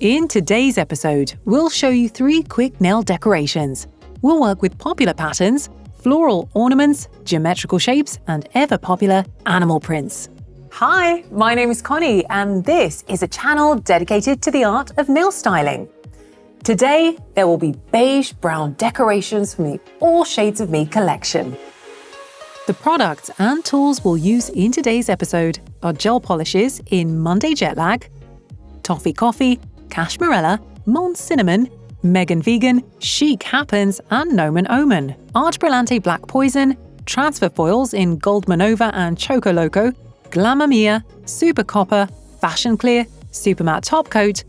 In today's episode, we'll show you 3 quick nail decorations. We'll work with popular patterns, floral ornaments, geometrical shapes, and ever-popular animal prints. Hi, my name is Connie, and this is a channel dedicated to the art of nail styling. Today, there will be beige-brown decorations from the All Shades of Me collection. The products and tools we'll use in today's episode are gel polishes in Monday Jet Lag, Toffee Coffee, Cashmerella, Mont Cinnamon, Megan Vegan, Chic Happens, and Nomen Omen, Art Brillante Black Poison, transfer foils in Gold Manova and Choco Loco, Glamour Mia, Super Copper, Fashion Clear, Super Matte Top Coat,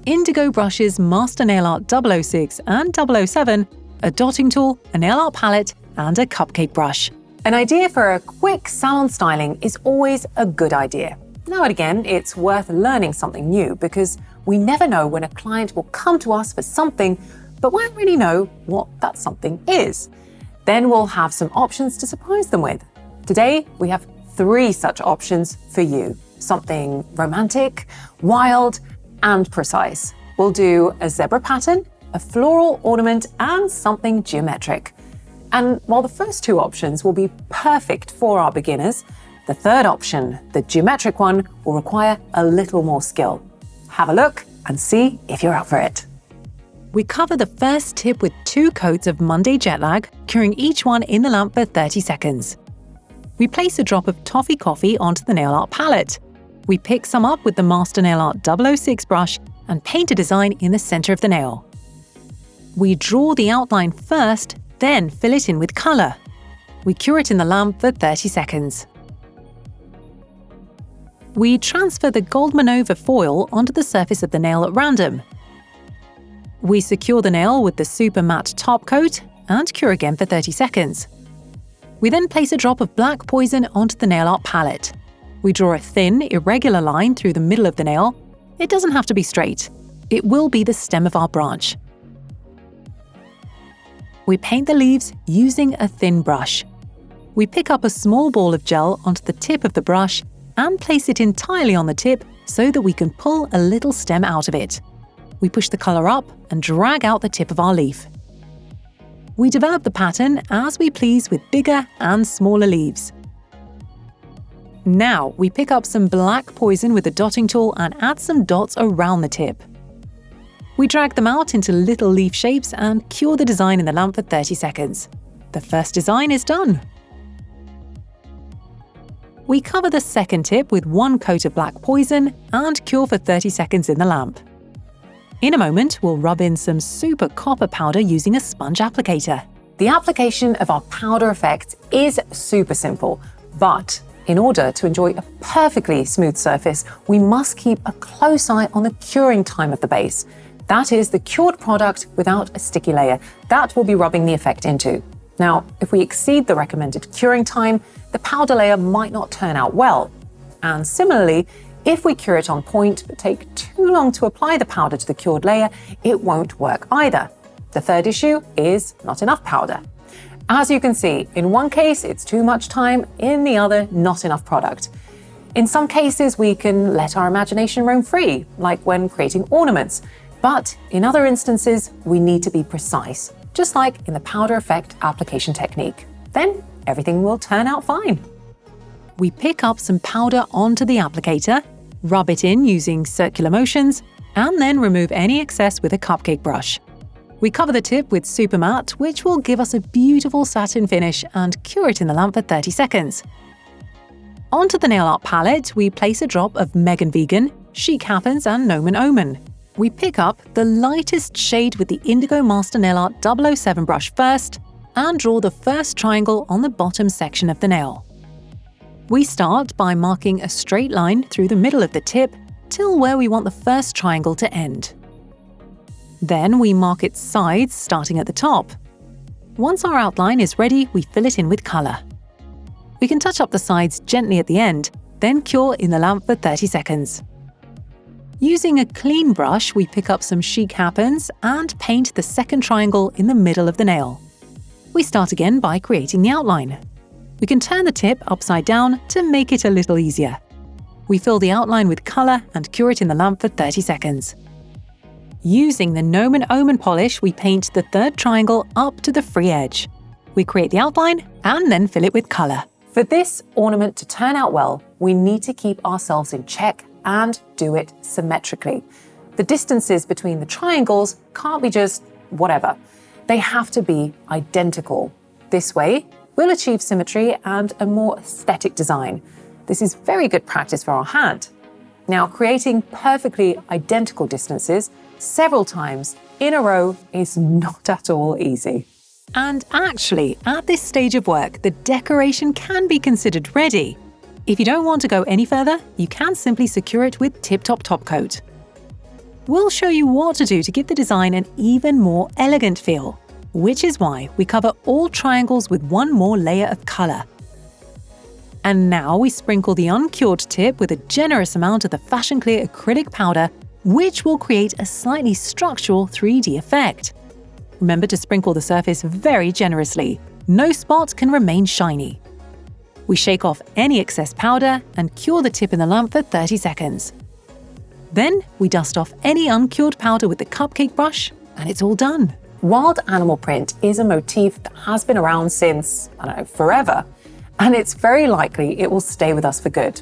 Indigo brushes Master Nail Art 006 and 007, a dotting tool, a nail art palette, and a cupcake brush. An idea for a quick salon styling is always a good idea. Now and again, it's worth learning something new because we never know when a client will come to us for something but won't really know what that something is. Then we'll have some options to surprise them with. Today, we have 3 such options for you. Something romantic, wild, and precise. We'll do a zebra pattern, a floral ornament, and something geometric. And while the first 2 options will be perfect for our beginners, the third option, the geometric one, will require a little more skill. Have a look and see if you're up for it. We cover the first tip with 2 coats of Monday Jet Lag, curing each one in the lamp for 30 seconds. We place a drop of Toffee Coffee onto the nail art palette. We pick some up with the Master Nail Art 006 brush and paint a design in the center of the nail. We draw the outline first, then fill it in with color. We cure it in the lamp for 30 seconds. We transfer the Gold Manova foil onto the surface of the nail at random. We secure the nail with the Super Matte Top Coat and cure again for 30 seconds. We then place a drop of black poison onto the nail art palette. We draw a thin, irregular line through the middle of the nail. It doesn't have to be straight. It will be the stem of our branch. We paint the leaves using a thin brush. We pick up a small ball of gel onto the tip of the brush and place it entirely on the tip so that we can pull a little stem out of it. We push the color up and drag out the tip of our leaf. We develop the pattern as we please with bigger and smaller leaves. Now we pick up some black poison with the dotting tool and add some dots around the tip. We drag them out into little leaf shapes and cure the design in the lamp for 30 seconds. The first design is done. We cover the second tip with 1 coat of black poison and cure for 30 seconds in the lamp. In a moment, we'll rub in some Super Copper powder using a sponge applicator. The application of our powder effect is super simple, but in order to enjoy a perfectly smooth surface, we must keep a close eye on the curing time of the base. That is the cured product without a sticky layer. That we'll be rubbing the effect into. Now, if we exceed the recommended curing time, the powder layer might not turn out well. And similarly, if we cure it on point but take too long to apply the powder to the cured layer, it won't work either. The third issue is not enough powder. As you can see, in one case it's too much time, in the other not enough product. In some cases we can let our imagination roam free, like when creating ornaments. But in other instances we need to be precise, just like in the powder effect application technique. Then everything will turn out fine. We pick up some powder onto the applicator, rub it in using circular motions, and then remove any excess with a cupcake brush. We cover the tip with Super Matte, which will give us a beautiful satin finish, and cure it in the lamp for 30 seconds. Onto the nail art palette, we place a drop of Megan Vegan, Chic Happens, and Nomen Omen. We pick up the lightest shade with the Indigo Master Nail Art 007 brush first, and draw the first triangle on the bottom section of the nail. We start by marking a straight line through the middle of the tip till where we want the first triangle to end. Then we mark its sides starting at the top. Once our outline is ready, we fill it in with color. We can touch up the sides gently at the end, then cure in the lamp for 30 seconds. Using a clean brush, we pick up some Chic Happens and paint the second triangle in the middle of the nail. We start again by creating the outline. We can turn the tip upside down to make it a little easier. We fill the outline with color and cure it in the lamp for 30 seconds. Using the Gnome and Omen polish, we paint the third triangle up to the free edge. We create the outline and then fill it with colour. For this ornament to turn out well, we need to keep ourselves in check and do it symmetrically. The distances between the triangles can't be just whatever. They have to be identical. This way, we'll achieve symmetry and a more aesthetic design. This is very good practice for our hand. Now, creating perfectly identical distances several times in a row is not at all easy. And actually, at this stage of work, the decoration can be considered ready. If you don't want to go any further, you can simply secure it with tip-top top coat. We'll show you what to do to give the design an even more elegant feel, which is why we cover all triangles with one more layer of colour. And now we sprinkle the uncured tip with a generous amount of the Fashion Clear acrylic powder, which will create a slightly structural 3D effect. Remember to sprinkle the surface very generously. No spot can remain shiny. We shake off any excess powder and cure the tip in the lamp for 30 seconds. Then we dust off any uncured powder with the cupcake brush, and it's all done. Wild animal print is a motif that has been around since, forever, and it's very likely it will stay with us for good.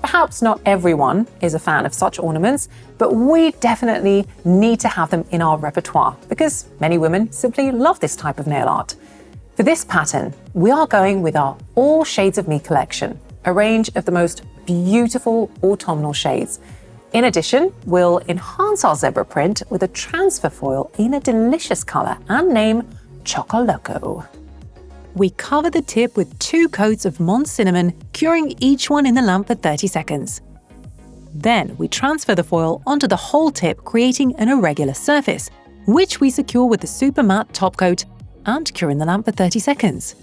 Perhaps not everyone is a fan of such ornaments, but we definitely need to have them in our repertoire because many women simply love this type of nail art. For this pattern, we are going with our All Shades of Me collection, a range of the most beautiful autumnal shades. In addition, we'll enhance our zebra print with a transfer foil in a delicious colour and name Chocoloco. We cover the tip with 2 coats of Mont Cinnamon, curing each one in the lamp for 30 seconds. Then we transfer the foil onto the whole tip, creating an irregular surface, which we secure with the super matte top coat and cure in the lamp for 30 seconds.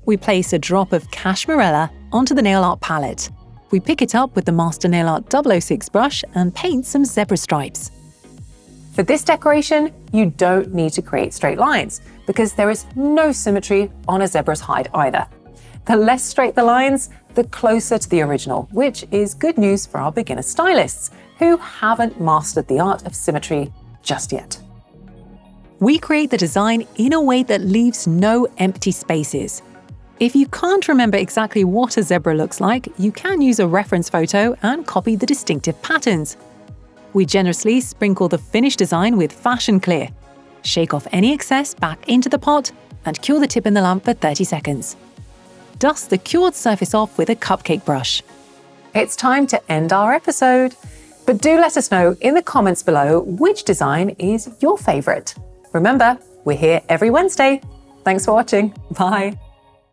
We place a drop of Cashmerella onto the nail art palette. We pick it up with the Master Nail Art 006 brush and paint some zebra stripes. For this decoration, you don't need to create straight lines because there is no symmetry on a zebra's hide either. The less straight the lines, the closer to the original, which is good news for our beginner stylists who haven't mastered the art of symmetry just yet. We create the design in a way that leaves no empty spaces. If you can't remember exactly what a zebra looks like, you can use a reference photo and copy the distinctive patterns. We generously sprinkle the finished design with Fashion Clear, shake off any excess back into the pot, and cure the tip in the lamp for 30 seconds. Dust the cured surface off with a cupcake brush. It's time to end our episode. But do let us know in the comments below which design is your favourite. Remember, we're here every Wednesday. Thanks for watching. Bye.